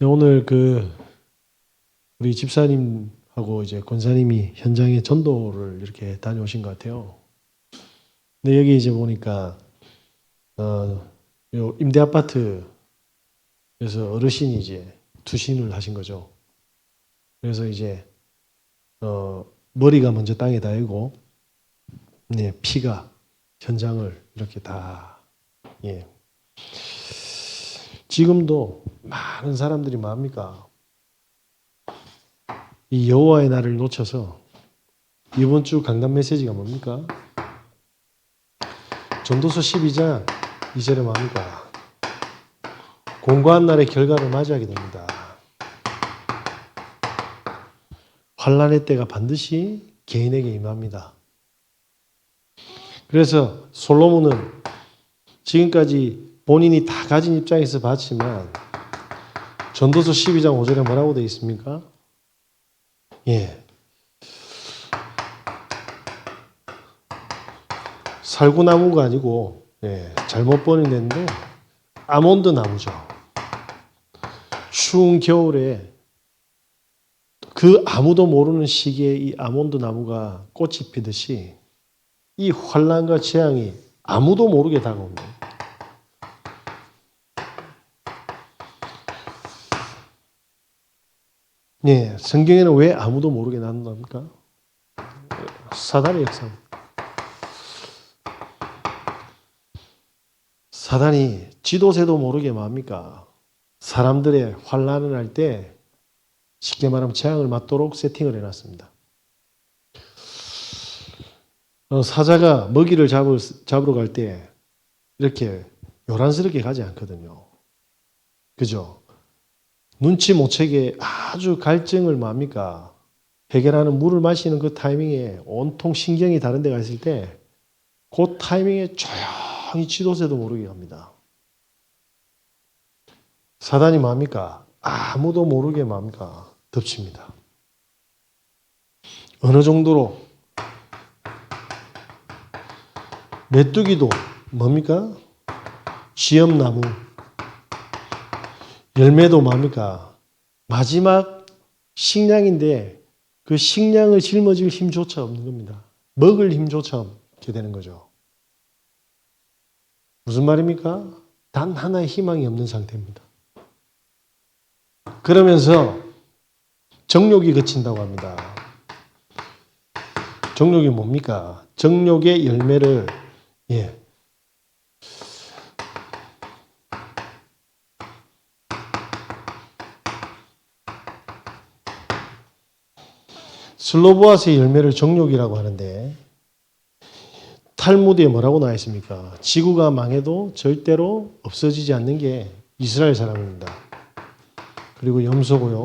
네, 오늘 우리 집사님하고 이제 권사님이 현장에 전도를 이렇게 다녀오신 것 같아요. 근데 여기 이제 보니까 요 임대 아파트에서 어르신이 이제 투신을 하신 거죠. 그래서 이제 머리가 먼저 땅에 닿고, 네, 피가 현장을 이렇게 다, 예. 지금도 많은 사람들이 뭡니까? 이 여호와의 날을 놓쳐서 이번 주 강단 메시지가 뭡니까? 전도서 12장 2절에 뭡니까? 공고한 날의 결과를 맞이하게 됩니다. 환난의 때가 반드시 개인에게 임합니다. 그래서 솔로몬은 지금까지 본인이 다 가진 입장에서 봤지만 전도서 12장 5절에 뭐라고 되어 있습니까? 예. 살구나무가 아니고, 예, 잘못 번역됐는데 아몬드 나무죠. 추운 겨울에 그 아무도 모르는 시기에 이 아몬드 나무가 꽃이 피듯이 이 환난과 재앙이 아무도 모르게 다가옵니다. 예, 성경에는 왜 아무도 모르게 나눈답니까? 사단의 역사입니다. 사단이 지도새도 모르게 뭡니까? 사람들의 환난을 할 때 쉽게 말하면 재앙을 맞도록 세팅을 해놨습니다. 사자가 먹이를 잡으러 갈 때 이렇게 요란스럽게 가지 않거든요. 그죠? 눈치 못 채게 아주 갈증을 뭡니까? 해결하는 물을 마시는 그 타이밍에 온통 신경이 다른 데가 있을 때 그 타이밍에 조용히 지도새도 모르게 합니다. 사단이 뭡니까? 아무도 모르게 뭡니까? 덮칩니다. 어느 정도로 메뚜기도 뭡니까? 지엄나무. 열매도 뭡니까? 마지막 식량인데 그 식량을 짊어질 힘조차 없는 겁니다. 먹을 힘조차 없게 되는 거죠. 무슨 말입니까? 단 하나의 희망이 없는 상태입니다. 그러면서 정욕이 그친다고 합니다. 정욕이 뭡니까? 정욕의 열매를, 예, 슬로보아스의 열매를 정욕이라고 하는데 탈무드에 뭐라고 나와 있습니까? 지구가 망해도 절대로 없어지지 않는 게 이스라엘 사람입니다. 그리고 염소고요.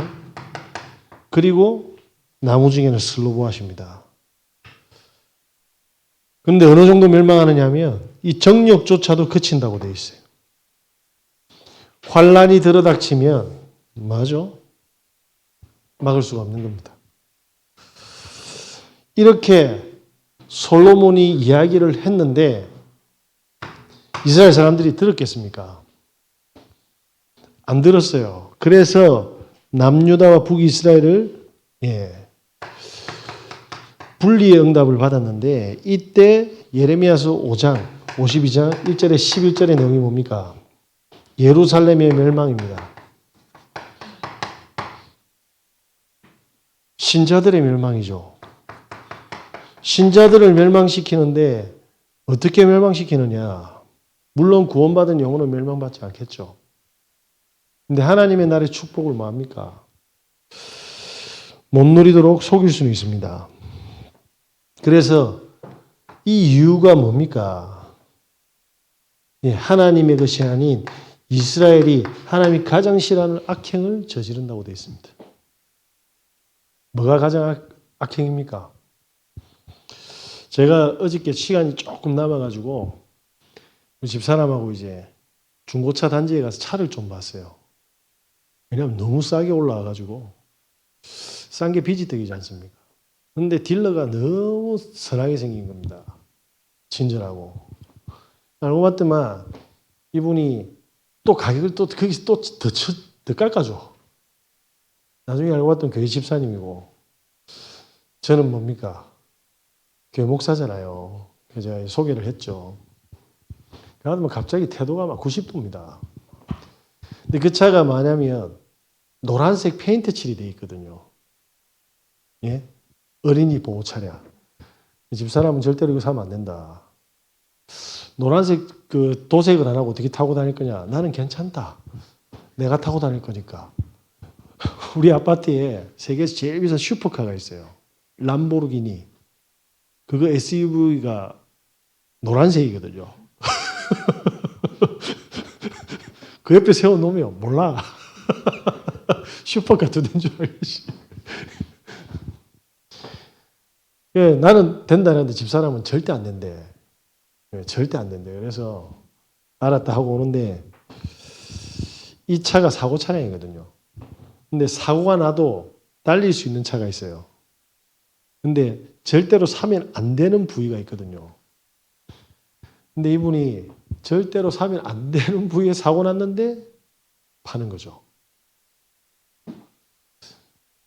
그리고 나무 중에는 슬로보아십니다. 그런데 어느 정도 멸망하느냐 하면 이 정욕조차도 그친다고 되어 있어요. 환란이 들어닥치면 뭐죠? 막을 수가 없는 겁니다. 이렇게 솔로몬이 이야기를 했는데 이스라엘 사람들이 들었겠습니까? 안 들었어요. 그래서 남유다와 북이스라엘을, 예, 분리의 응답을 받았는데 이때 예레미야서 5장 52장 1절에 11절의 내용이 뭡니까? 예루살렘의 멸망입니다. 신자들의 멸망이죠. 신자들을 멸망시키는데 어떻게 멸망시키느냐? 물론 구원받은 영혼은 멸망받지 않겠죠. 근데 하나님의 나라의 축복을 뭐합니까? 못 누리도록 속일 수는 있습니다. 그래서 이 이유가 뭡니까? 예, 하나님의 것이 아닌 이스라엘이 하나님이 가장 싫어하는 악행을 저지른다고 되어 있습니다. 뭐가 가장 악행입니까? 제가 어저께 시간이 조금 남아가지고 집사람하고 이제 중고차 단지에 가서 차를 좀 봤어요. 왜냐하면 너무 싸게 올라와가지고 싼 게 비지떡이지 않습니까? 근데 딜러가 너무 선하게 생긴 겁니다. 친절하고. 알고 봤더만 이분이 또 가격을 또 거기서 또 더 깎아줘. 나중에 알고 봤더니 교회 집사님이고 저는 뭡니까? 교회 목사잖아요. 그래서 제가 소개를 했죠. 그러면 갑자기 태도가 막 90도입니다. 근데 그 차가 뭐냐면 노란색 페인트 칠이 돼 있거든요. 예? 어린이 보호 차량. 집사람은 절대로 이거 사면 안 된다. 노란색 그 도색을 안 하고 어떻게 타고 다닐 거냐? 나는 괜찮다. 내가 타고 다닐 거니까. 우리 아파트에 세계에서 제일 비싼 슈퍼카가 있어요. 람보르기니. 그거 SUV가 노란색이거든요. 그 옆에 세워놓으면 몰라. 슈퍼카 두 대인 줄 알겠지. 예, 나는 된다는데 집사람은 절대 안 된대. 예, 절대 안 된대. 그래서 알았다 하고 오는데 이 차가 사고 차량이거든요. 근데 사고가 나도 달릴 수 있는 차가 있어요. 근데 절대로 사면 안 되는 부위가 있거든요. 근데 이분이 절대로 사면 안 되는 부위에 사고 났는데 파는 거죠.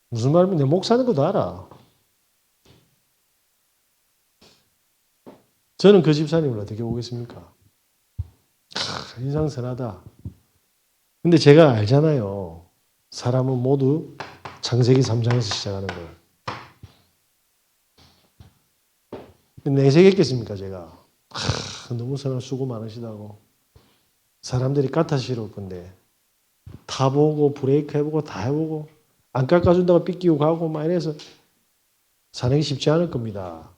무슨 말이면 내 목 사는 것도 알아. 저는 그 집사님을 어떻게 보겠습니까? 인상 선하다. 근데 제가 알잖아요. 사람은 모두 창세기 3장에서 시작하는 거예요. 내색했겠습니까, 제가? 너무 선한 수고 많으시다고. 사람들이 까타시러울 건데 타보고 브레이크 해보고 다 해보고 안 깎아준다고 삐끼고 가고 막 이래서 사는 게 쉽지 않을 겁니다.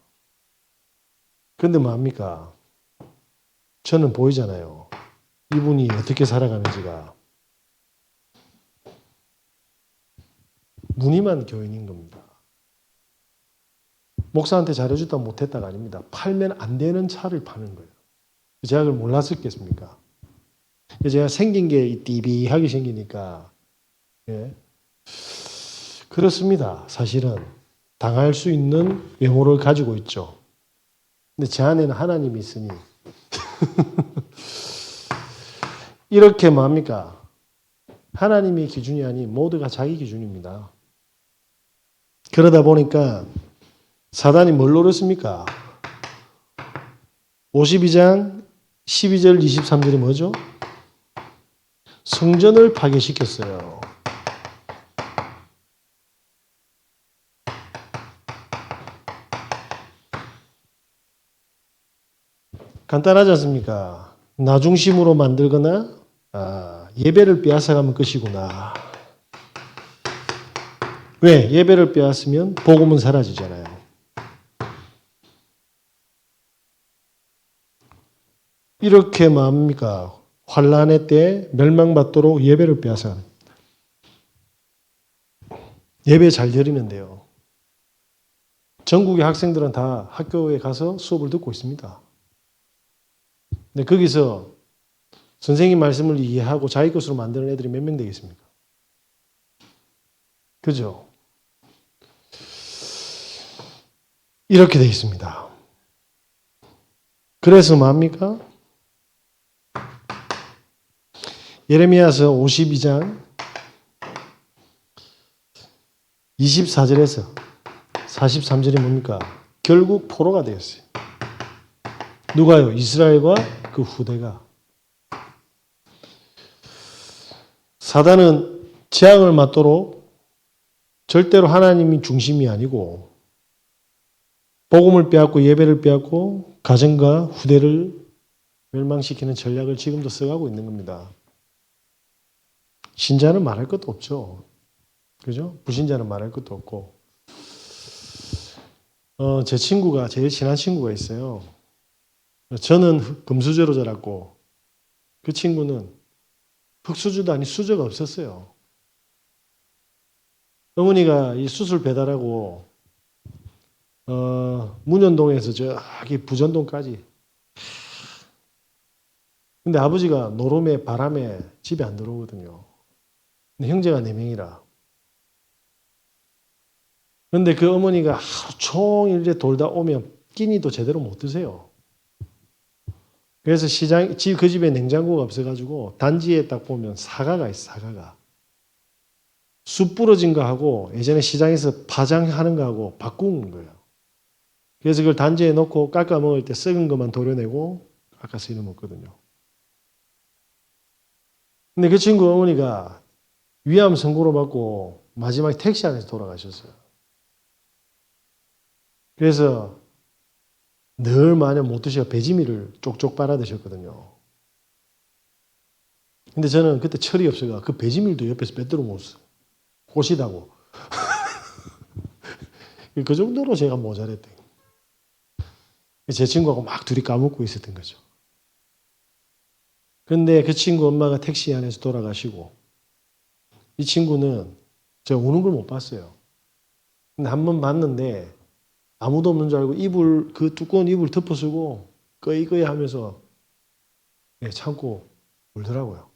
그런데 뭐합니까? 저는 보이잖아요. 이분이 어떻게 살아가는지가. 무늬만 교인인 겁니다. 목사한테 잘해줬다 못했다가 아닙니다. 팔면 안 되는 차를 파는 거예요. 제가 그걸 몰랐었겠습니까? 제가 생긴 게 띠비하게 생기니까. 예. 그렇습니다. 사실은 당할 수 있는 외모를 가지고 있죠. 근데 제 안에는 하나님이 있으니 이렇게 뭐합니까? 하나님의 기준이 아닌 모두가 자기 기준입니다. 그러다 보니까 사단이 뭘 노렸습니까? 52장 12절 23절이 뭐죠? 성전을 파괴시켰어요. 간단하지 않습니까? 나 중심으로 만들거나 예배를 빼앗아가면 끝이구나. 왜? 예배를 빼앗으면 복음은 사라지잖아요. 이렇게 뭡니까? 환란의 때 멸망받도록 예배를 빼앗아가는. 예배 잘 드리면 돼요. 전국의 학생들은 다 학교에 가서 수업을 듣고 있습니다. 근데 거기서 선생님 말씀을 이해하고 자기 것으로 만드는 애들이 몇 명 되겠습니까? 그죠? 이렇게 되어 있습니다. 그래서 뭡니까? 예레미야서 52장 24절에서 43절이 뭡니까? 결국 포로가 되었어요. 누가요? 이스라엘과 그 후대가. 사단은 재앙을 맞도록 절대로 하나님이 중심이 아니고 복음을 빼앗고 예배를 빼앗고 가정과 후대를 멸망시키는 전략을 지금도 써가고 있는 겁니다. 신자는 말할 것도 없죠. 그죠? 불신자는 말할 것도 없고. 제 친구가, 제일 친한 친구가 있어요. 저는 금수저로 자랐고, 그 친구는 흙수저도 아닌 수저가 없었어요. 어머니가 이 수술 배달하고, 문현동에서 저기 부전동까지. 근데 아버지가 노름에 바람에 집에 안 들어오거든요. 근데 형제가 4명이라. 근데 그 어머니가 하루 종일 이제 돌다 오면 끼니도 제대로 못 드세요. 그래서 그 집에 냉장고가 없어가지고 단지에 딱 보면 사과가 있어, 사과가. 쑥 부러진 거하고 예전에 시장에서 파장하는 거하고 바꾸는 거예요. 그래서 그걸 단지에 넣고 깎아 먹을 때 썩은 것만 도려내고 깎아서 이래 먹거든요. 근데 그 친구 어머니가 위암 선고를 받고 마지막에 택시 안에서 돌아가셨어요. 그래서 늘 마냥 못 드시고 배지미를 쪽쪽 빨아 드셨거든요. 근데 저는 그때 철이 없어가 그 배지밀도 옆에서 빼들어 먹었어요. 꼬시다고. 그 정도로 제가 모자랬대요. 제 친구하고 막 둘이 까먹고 있었던 거죠. 근데 그 친구 엄마가 택시 안에서 돌아가시고 이 친구는 제가 우는 걸 못 봤어요. 근데 한 번 봤는데 아무도 없는 줄 알고 그 두꺼운 이불 덮어쓰고 꺼이꺼이 하면서 참고 울더라고요.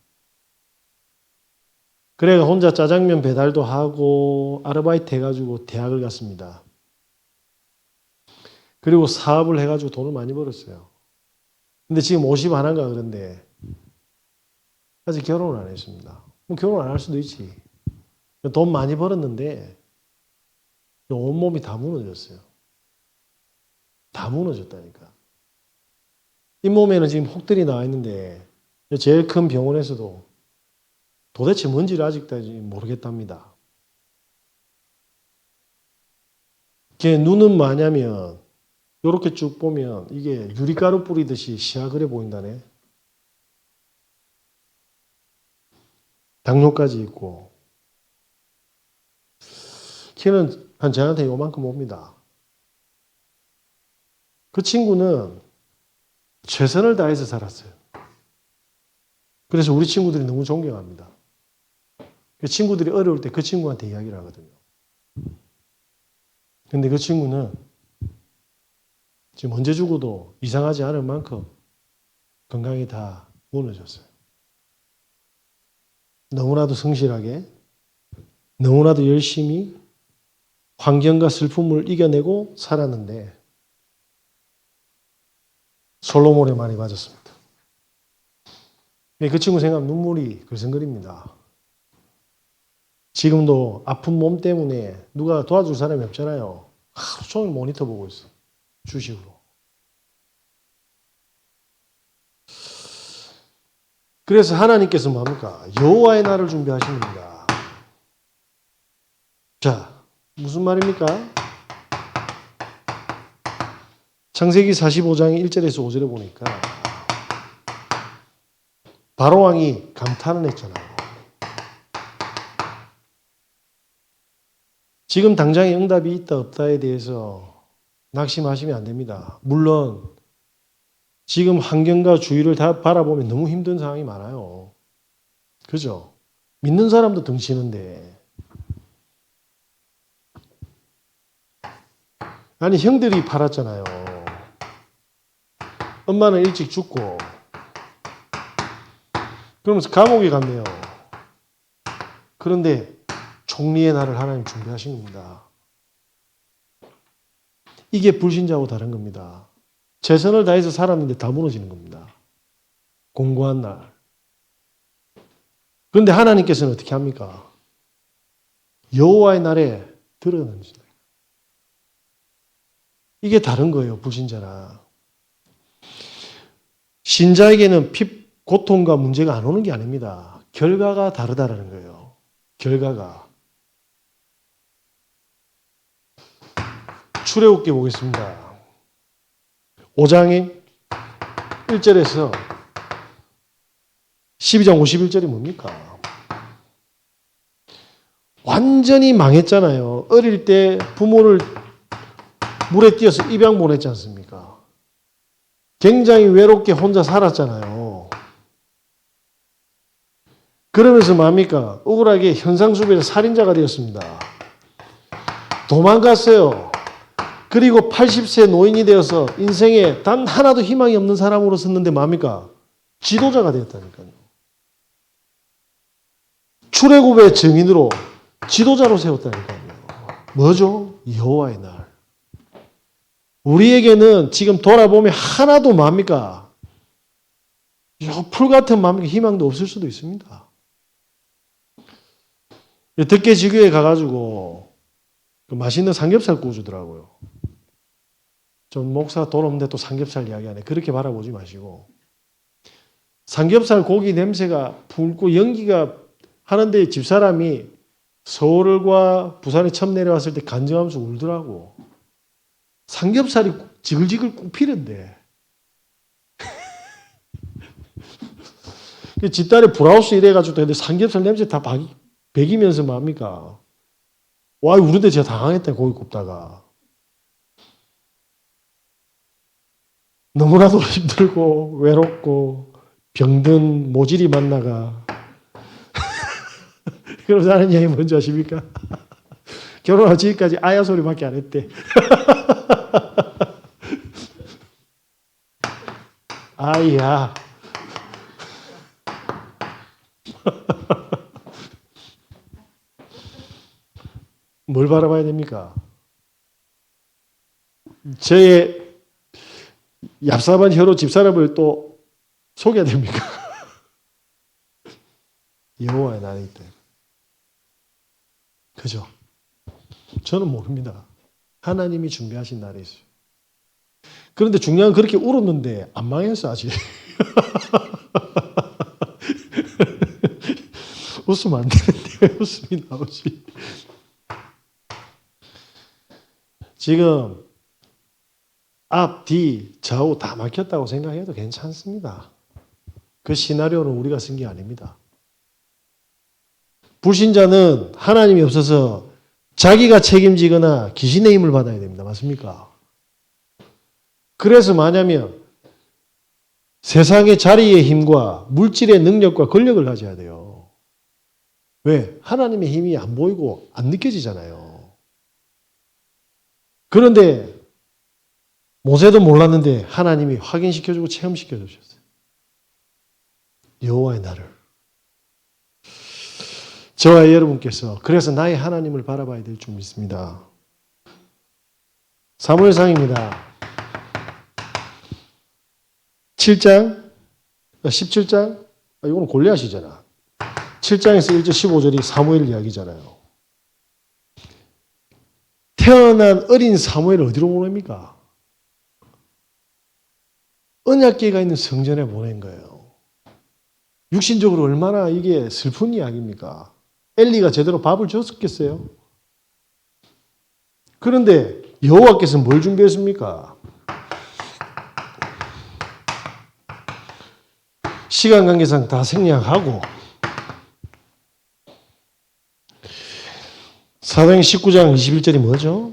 그래가 혼자 짜장면 배달도 하고 아르바이트 해가지고 대학을 갔습니다. 그리고 사업을 해가지고 돈을 많이 벌었어요. 근데 지금 50 안 한가 그런데 아직 결혼을 안 했습니다. 뭐 결혼 안 할 수도 있지. 돈 많이 벌었는데 온몸이 다 무너졌어요. 다 무너졌다니까. 잇몸에는 지금 혹들이 나와 있는데 제일 큰 병원에서도 도대체 뭔지를 아직도 모르겠답니다. 걔 눈은 뭐냐면 이렇게 쭉 보면 이게 유리가루 뿌리듯이 시아그래 보인다네. 당뇨까지 있고 걔는 한 저한테 요만큼 옵니다. 그 친구는 최선을 다해서 살았어요. 그래서 우리 친구들이 너무 존경합니다. 그 친구들이 어려울 때 그 친구한테 이야기를 하거든요. 근데 그 친구는 지금 언제 죽어도 이상하지 않을 만큼 건강이 다 무너졌어요. 너무나도 성실하게, 너무나도 열심히 환경과 슬픔을 이겨내고 살았는데 솔로몬에 많이 맞았습니다. 그 친구 생각하면 눈물이 글썽거립니다. 지금도 아픈 몸 때문에 누가 도와줄 사람이 없잖아요. 하루 종일 모니터 보고 있어. 주식으로. 그래서 하나님께서 뭡니까? 여호와의 날을 준비하십니다. 자, 무슨 말입니까? 창세기 45장 1절에서 5절에 보니까 바로왕이 감탄을 했잖아요. 지금 당장에 응답이 있다 없다에 대해서 낙심하시면 안 됩니다. 물론 지금 환경과 주위를 다 바라보면 너무 힘든 상황이 많아요. 그죠? 믿는 사람도 등치는데 아니 형들이 팔았잖아요. 엄마는 일찍 죽고 그러면서 감옥에 갔네요. 그런데 총리의 날을 하나님 준비하신 겁니다. 이게 불신자하고 다른 겁니다. 최선을 다해서 살았는데 다 무너지는 겁니다. 공고한 날. 그런데 하나님께서는 어떻게 합니까? 여호와의 날에 드러내신다. 이게 다른 거예요. 불신자랑. 신자에게는 고통과 문제가 안 오는 게 아닙니다. 결과가 다르다는 거예요. 결과가. 출애굽기 보겠습니다. 5장의 1절에서 12장 51절이 뭡니까? 완전히 망했잖아요. 어릴 때 부모를 물에 띄어서 입양 보냈지 않습니까? 굉장히 외롭게 혼자 살았잖아요. 그러면서 뭡니까? 억울하게 현상수배의 살인자가 되었습니다. 도망갔어요. 그리고 80세 노인이 되어서 인생에 단 하나도 희망이 없는 사람으로 섰는데 뭡니까? 지도자가 되었다니까요. 출애굽의 증인으로 지도자로 세웠다니까요. 뭐죠? 여호와의 날. 우리에게는 지금 돌아보면 하나도 뭡니까? 풀 같은 뭡니까? 희망도 없을 수도 있습니다. 덕계지교에 가가지고 그 맛있는 삼겹살 구워주더라고요. 좀 목사 돈 없는데 또 삼겹살 이야기하네. 그렇게 바라보지 마시고 삼겹살 고기 냄새가 붉고 연기가 하는데 집사람이 서울과 부산에 처음 내려왔을 때 간증하면서 울더라고. 삼겹살이 지글지글 굽히는데 집딸이 브라우스 이래가지고 근데 삼겹살 냄새 다 배기면서 뭡니까? 와, 우는데 제가 당황했다, 고기 굽다가. 너무나도 힘들고, 외롭고, 병든 모질이 만나가. 그러면서 하는 이야기 뭔지 아십니까? 결혼하고 지금까지 아야 소리밖에 안 했대. 아이야. 뭘 바라봐야 됩니까? 저의 얍삽한 혀로 집사람을 또 속여야 됩니까? 여호와의 날이 때. 그죠? 저는 모릅니다. 하나님이 준비하신 날이 있어요. 그런데 중요한 건 그렇게 울었는데 안 망했어 아직. 웃으면 안 되는데 왜 웃음이 나오지? 지금 앞, 뒤, 좌우 다 막혔다고 생각해도 괜찮습니다. 그 시나리오는 우리가 쓴 게 아닙니다. 불신자는 하나님이 없어서 자기가 책임지거나 귀신의 힘을 받아야 됩니다. 맞습니까? 그래서 뭐냐면 세상의 자리의 힘과 물질의 능력과 권력을 가져야 돼요. 왜? 하나님의 힘이 안 보이고 안 느껴지잖아요. 그런데 모세도 몰랐는데 하나님이 확인시켜주고 체험시켜 주셨어요. 여호와의 날을. 저와 여러분께서 그래서 나의 하나님을 바라봐야 될 줄 믿습니다. 사무엘상입니다. 7장, 17장, 이거는 골리앗이잖아. 7장에서 1절 15절이 사무엘 이야기잖아요. 태어난 어린 사무엘을 어디로 보냅니까? 언약궤가 있는 성전에 보낸 거예요. 육신적으로 얼마나 이게 슬픈 이야기입니까? 엘리가 제대로 밥을 줬었겠어요? 그런데 여호와께서 뭘 준비했습니까? 시간 관계상 다 생략하고 사도행 19장 21절이 뭐죠?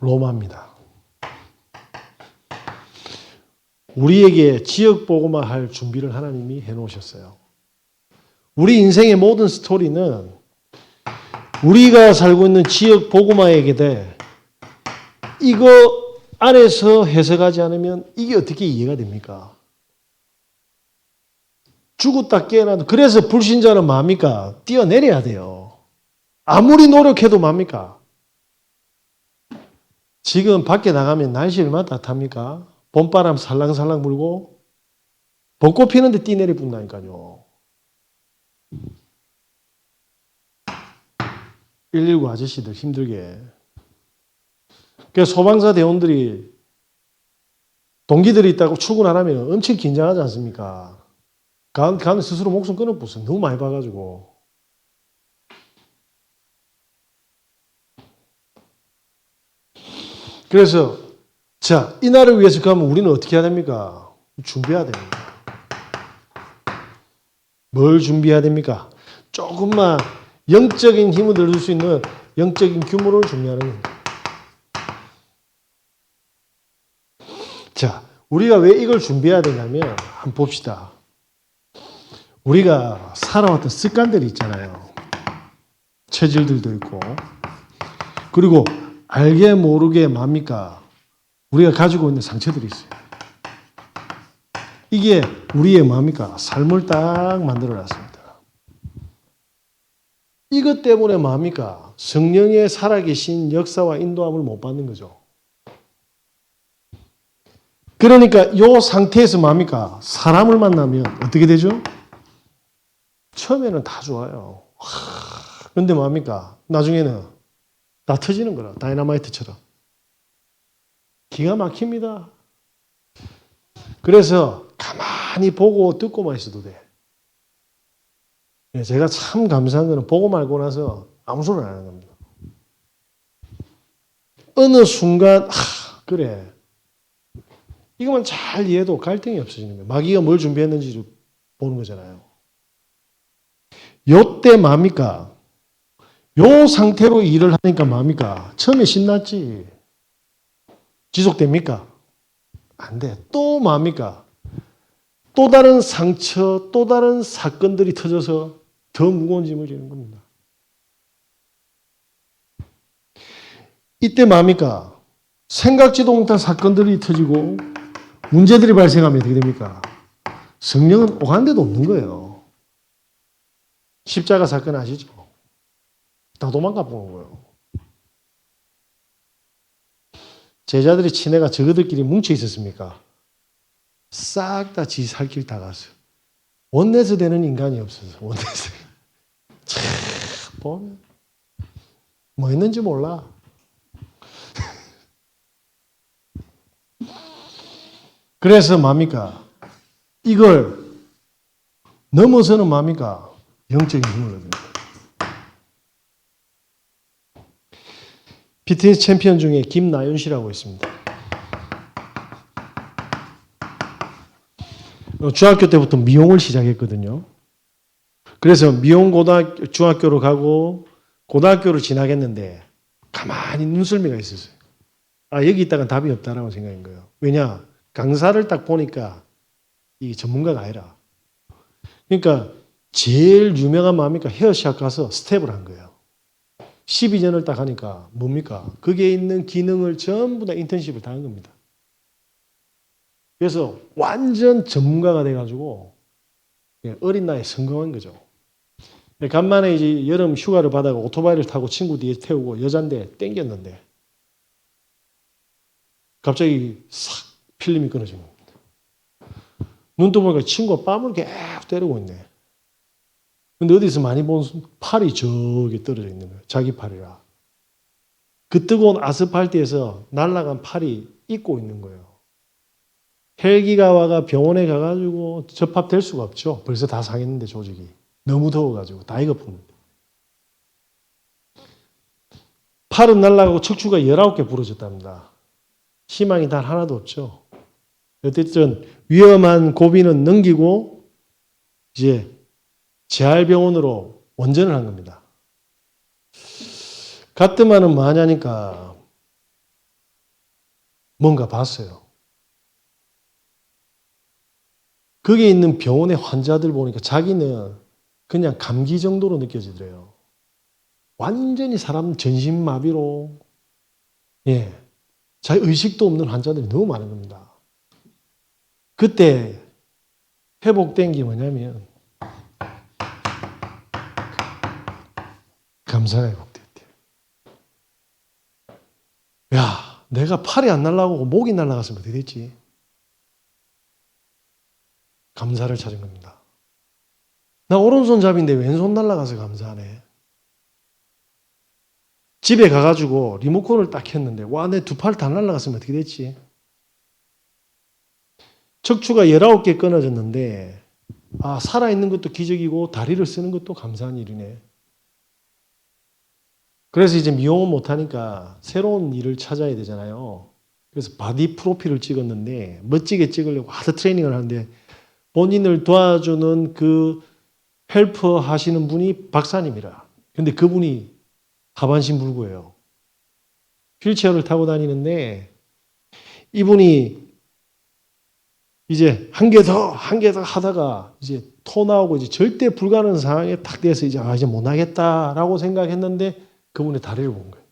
로마입니다. 우리에게 지역 복음화 할 준비를 하나님이 해놓으셨어요. 우리 인생의 모든 스토리는 우리가 살고 있는 지역 복음화에게 돼. 이거 안에서 해석하지 않으면 이게 어떻게 이해가 됩니까? 죽었다 깨어나도 그래서 불신자는 뭡니까? 뛰어내려야 돼요. 아무리 노력해도 뭡니까? 지금 밖에 나가면 날씨 얼마나 따뜻합니까? 봄바람 살랑살랑 불고 벚꽃 피는데 뛰내리 분다니까요. 119 아저씨들 힘들게. 그래서 소방사 대원들이 동기들이 있다고 출근 안 하면 엄청 긴장하지 않습니까? 가는 스스로 목숨 끊어보세요. 너무 많이 봐가지고. 그래서 자, 이 날을 위해서 가면 우리는 어떻게 해야 됩니까? 준비해야 됩니다. 뭘 준비해야 됩니까? 조금만 영적인 힘을 얻을 수 있는 영적인 규모를 준비하는 겁니다. 자, 우리가 왜 이걸 준비해야 되냐면 한번 봅시다. 우리가 살아왔던 습관들이 있잖아요. 체질들도 있고. 그리고 알게 모르게 뭡니까? 우리가 가지고 있는 상처들이 있어요. 이게 우리의 뭡니까? 삶을 딱 만들어 놨습니다. 이것 때문에 뭡니까? 성령의 살아계신 역사와 인도함을 못 받는 거죠. 그러니까 이 상태에서 뭡니까? 사람을 만나면 어떻게 되죠? 처음에는 다 좋아요. 그런데 뭡니까? 나중에는 다 터지는 거라. 다이너마이트처럼. 기가 막힙니다. 그래서 가만히 보고 듣고만 있어도 돼. 제가 참 감사한 거는 보고 말고 나서 아무 소리 안 하는 겁니다. 어느 순간 그래. 이것만 잘 이해해도 갈등이 없어지는 거예요. 마귀가 뭘 준비했는지 보는 거잖아요. 요때 뭡니까? 요 상태로 일을 하니까 뭡니까? 처음에 신났지. 지속됩니까? 안 돼. 또 뭡니까? 또 다른 상처, 또 다른 사건들이 터져서 더 무거운 짐을 지는 겁니다. 이때 뭡니까? 생각지도 못한 사건들이 터지고 문제들이 발생하면 어떻게 됩니까? 성령은 오간 데도 없는 거예요. 십자가 사건 아시죠? 다 도망가 보는 거예요. 제자들이 친애가 저그들끼리 뭉쳐 있었습니까? 싹 다 지 살 길 다 갔어요. 원내서 되는 인간이 없어서 원내서. 참 보면 뭐 했는지 몰라. 그래서 뭡니까? 이걸 넘어서는 뭡니까? 영적인 힘을 얻습니다. 피트니스 챔피언 중에 김나윤 씨라고 있습니다. 중학교 때부터 미용을 시작했거든요. 그래서 미용 중학교로 가고 고등학교를 지나겠는데 가만히 눈썰미가 있었어요. 여기 있다간 답이 없다라고 생각한 거예요. 왜냐? 강사를 딱 보니까 이 전문가가 아니라. 그러니까 제일 유명한 뭡니까? 헤어샵 가서 스텝을 한 거예요. 12년을 딱 하니까 뭡니까? 거기에 있는 기능을 전부 다 인턴십을 다 한 겁니다. 그래서 완전 전문가가 돼가지고 어린 나이에 성공한 거죠. 간만에 이제 여름 휴가를 받아가 오토바이를 타고 친구 뒤에 태우고 여잔데 땡겼는데 갑자기 싹 필름이 끊어진 겁니다. 눈 떠보니까 친구가 뺨을 계속 때리고 있네. 근데 어디서 많이 본 팔이 저기 떨어져 있는 거예요. 자기 팔이라. 그 뜨거운 아스팔트에서 날아간 팔이 잊고 있는 거예요. 헬기가 와가 병원에 가가지고 접합될 수가 없죠. 벌써 다 상했는데 조직이. 너무 더워가지고 다 익어붙는데. 팔은 날아가고 척추가 19개 부러졌답니다. 희망이 단 하나도 없죠. 어쨌든 위험한 고비는 넘기고 이제 재활병원으로 원전을 한 겁니다. 갔더만은 뭐 하냐니까 뭔가 봤어요. 거기에 있는 병원의 환자들 보니까 자기는 그냥 감기 정도로 느껴지더래요. 완전히 사람 전신마비로 자기 의식도 없는 환자들이 너무 많은 겁니다. 그때 회복된 게 뭐냐면 감사가 회복됐대요. 야, 내가 팔이 안 날아가고 목이 날아갔으면 어떻게 됐지? 감사를 찾은 겁니다. 나 오른손잡이인데 왼손 날아가서 감사하네. 집에 가가지고 리모컨을 딱 켰는데 와, 내 두 팔 다 날아갔으면 어떻게 됐지? 척추가 19개 끊어졌는데 살아있는 것도 기적이고 다리를 쓰는 것도 감사한 일이네. 그래서 이제 미용은 못하니까 새로운 일을 찾아야 되잖아요. 그래서 바디 프로필을 찍었는데 멋지게 찍으려고 하드 트레이닝을 하는데 본인을 도와주는 그 헬퍼 하시는 분이 박사님이라. 근데 그분이 하반신 불구예요. 휠체어를 타고 다니는데 이분이 이제 한 개 더 하다가 이제 토 나오고 이제 절대 불가능한 상황에 딱 돼서 이제 못 하겠다라고 생각했는데 그분의 다리를 본 거예요.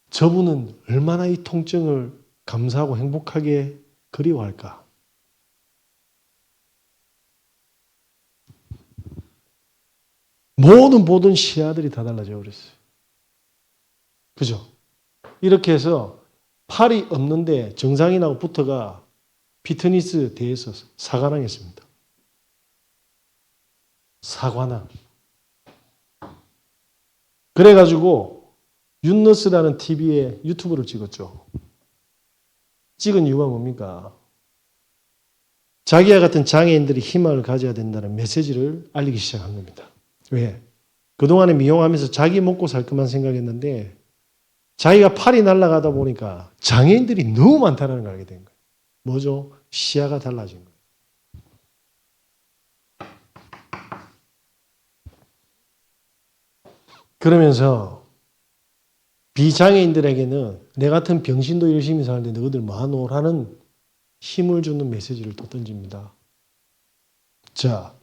저분은 얼마나 이 통증을 감사하고 행복하게 그리워할까? 모든 시야들이 다 달라져 버렸어요. 그죠? 이렇게 해서 팔이 없는데 정상인하고 붙어가 피트니스 대회에서 4관왕 했습니다. 사관왕. 그래가지고 윤너스라는 TV에 유튜브를 찍었죠. 찍은 이유가 뭡니까? 자기와 같은 장애인들이 희망을 가져야 된다는 메시지를 알리기 시작한 겁니다. 왜? 그동안에 미용하면서 자기 먹고 살 것만 생각했는데 자기가 팔이 날아가다 보니까 장애인들이 너무 많다는 걸 알게 된 거예요. 뭐죠? 시야가 달라진 거예요. 그러면서 비장애인들에게는 내 같은 병신도 열심히 사는데 너희들 뭐하노라는 힘을 주는 메시지를 또 던집니다. 자,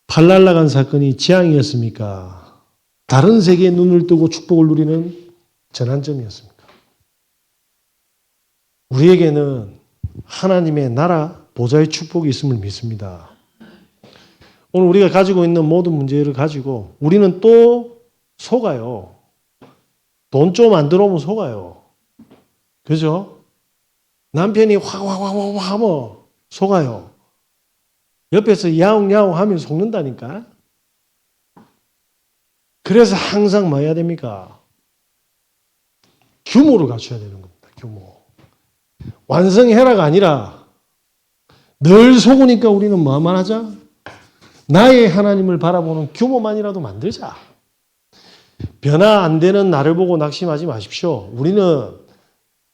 팔 날라간 사건이 재앙이었습니까? 다른 세계에 눈을 뜨고 축복을 누리는 전환점이었습니까? 우리에게는 하나님의 나라 보좌의 축복이 있음을 믿습니다. 오늘 우리가 가지고 있는 모든 문제를 가지고 우리는 또 속아요. 돈 좀 안 들어오면 속아요. 그죠? 남편이 확 하면 속아요. 옆에서 야옹야옹 하면 속는다니까. 그래서 항상 뭐 해야 됩니까? 규모를 갖춰야 되는 겁니다. 규모. 완성해라가 아니라 늘 속으니까 우리는 뭐만 하자? 나의 하나님을 바라보는 규모만이라도 만들자. 변화 안 되는 나를 보고 낙심하지 마십시오. 우리는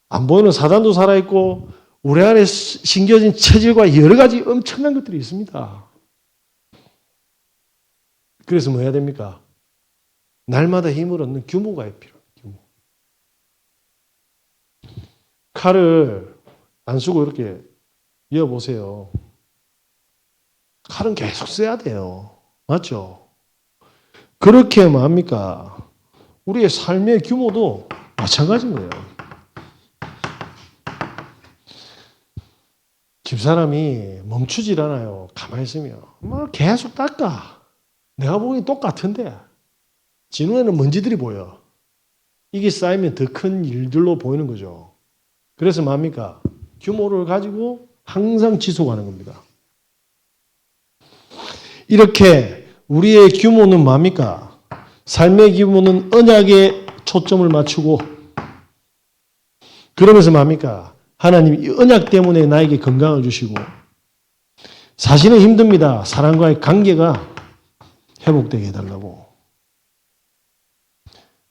안 보이는 사단도 살아있고 우리 안에 심겨진 체질과 여러 가지 엄청난 것들이 있습니다. 그래서 뭐 해야 됩니까? 날마다 힘을 얻는 규모가 필요해요. 규모. 칼을 안 쓰고 이렇게 이어보세요. 칼은 계속 써야 돼요. 맞죠? 그렇게 뭐합니까? 우리의 삶의 규모도 마찬가지인 거예요. 집사람이 멈추질 않아요. 가만히 있으면. 뭐 계속 닦아. 내가 보기엔 똑같은데 지 눈에는 먼지들이 보여. 이게 쌓이면 더 큰 일들로 보이는 거죠. 그래서 뭡니까? 규모를 가지고 항상 지속하는 겁니다. 이렇게 우리의 규모는 뭡니까? 삶의 규모는 언약에 초점을 맞추고 그러면서 뭡니까? 하나님이 언약 때문에 나에게 건강을 주시고 사실은 힘듭니다. 사람과의 관계가 회복되게 해달라고.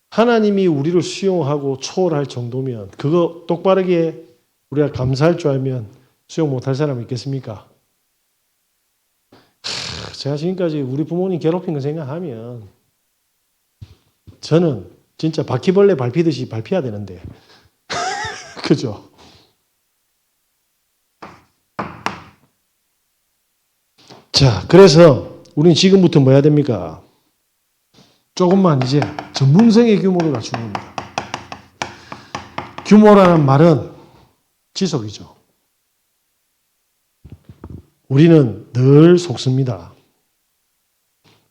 하나님이 우리를 수용하고 초월할 정도면 그거 똑바르게 우리가 감사할 줄 알면 수용 못할 사람이 있겠습니까? 제가 지금까지 우리 부모님 괴롭힌 거 생각하면 저는 진짜 바퀴벌레 밟히듯이 밟혀야 되는데 그죠? 자, 그래서 우리는 지금부터 뭐 해야 됩니까? 조금만 이제 전문성의 규모를 갖추는 겁니다. 규모라는 말은 지속이죠. 우리는 늘 속습니다.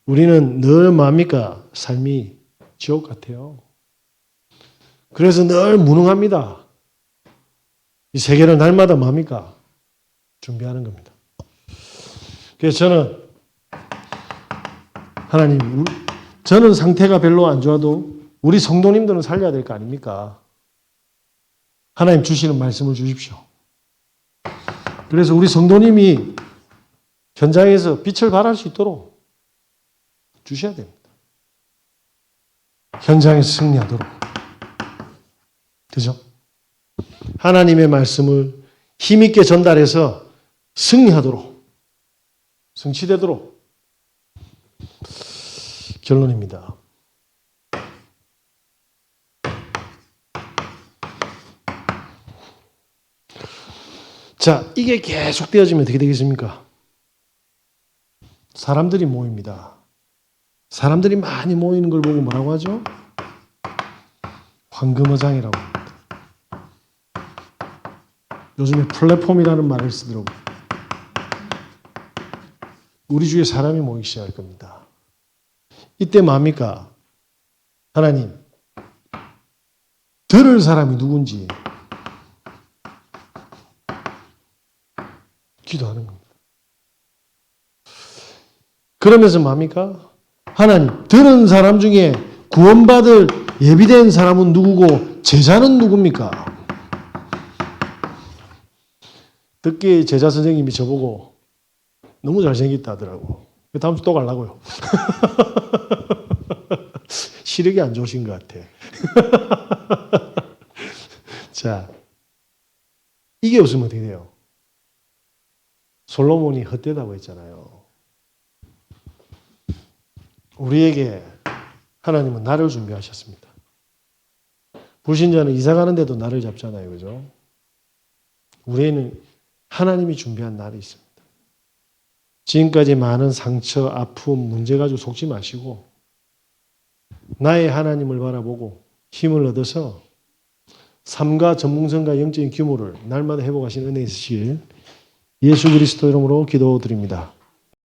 우리는 늘 뭡니까? 삶이 지옥 같아요. 그래서 늘 무능합니다. 이 세계를 날마다 뭡니까? 준비하는 겁니다. 그래서 저는 하나님, 저는 상태가 별로 안 좋아도 우리 성도님들은 살려야 될 거 아닙니까? 하나님 주시는 말씀을 주십시오. 그래서 우리 성도님이 현장에서 빛을 발할 수 있도록 주셔야 됩니다. 현장에서 승리하도록. 그죠? 하나님의 말씀을 힘있게 전달해서 승리하도록, 성취되도록. 결론입니다. 자, 이게 계속 되어지면 어떻게 되겠습니까? 사람들이 모입니다. 사람들이 많이 모이는 걸 보고 뭐라고 하죠? 황금어장이라고 합니다. 요즘에 플랫폼이라는 말을 쓰더라고요. 우리 주위에 사람이 모이기 시작할 겁니다. 이때 뭡니까? 하나님, 들을 사람이 누군지 기도하는 겁니다. 그러면서 뭡니까? 하나님, 들은 사람 중에 구원받을 예비된 사람은 누구고 제자는 누굽니까? 듣기에 제자 선생님이 저보고 너무 잘생겼다 하더라고. 다음 주 또 가려고요. 시력이 안 좋으신 것 같아. 자, 이게 없으면 어떻게 돼요? 솔로몬이 헛되다고 했잖아요. 우리에게 하나님은 나를 준비하셨습니다. 불신자는 이사 가는데도 나를 잡잖아요. 그죠? 우리에는 하나님이 준비한 날이 있습니다. 지금까지 많은 상처, 아픔, 문제 가지고 속지 마시고 나의 하나님을 바라보고 힘을 얻어서 삶과 전문성과 영적인 규모를 날마다 회복하시는 은혜 있으시길 예수 그리스도 이름으로 기도드립니다.